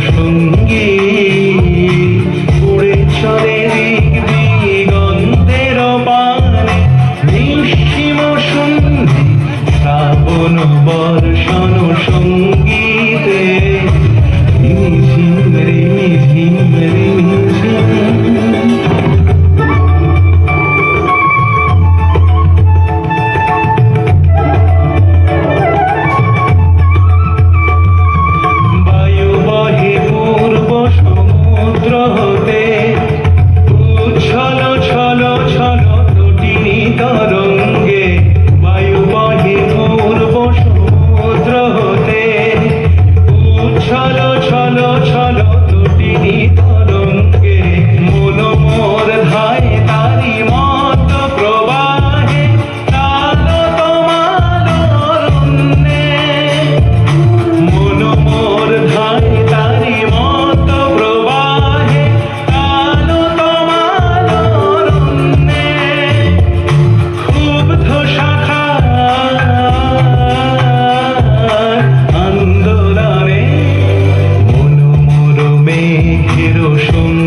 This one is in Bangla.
সঙ্গী উড়ে চলে দিক দিগন্তের পানে নিঃসীম সন্ধি শ্রাবণ বর্ষণ সঙ্গীতে রিমঝিম রিমঝিম রিমঝিম। বায়ু বহে পূর্ব সমুদ্র হতে উচ্ছল ছল ছল তটিনী তরঙ্গে। বায়ু বহে পূর্ব সমুদ্র হতে উচ্ছল ছল ছল তটিনী তরঙ্গে। মন মোর ধায় তারি মত প্রবাহে তাল তোমার অরণ্যে। মন মোর ধায় তারি মত প্রবাহে তাল তোমার অরণ্যে। ক্ষুব্ধ শাখার আন্দোলনে মন মোর মেঘের সঙ্গে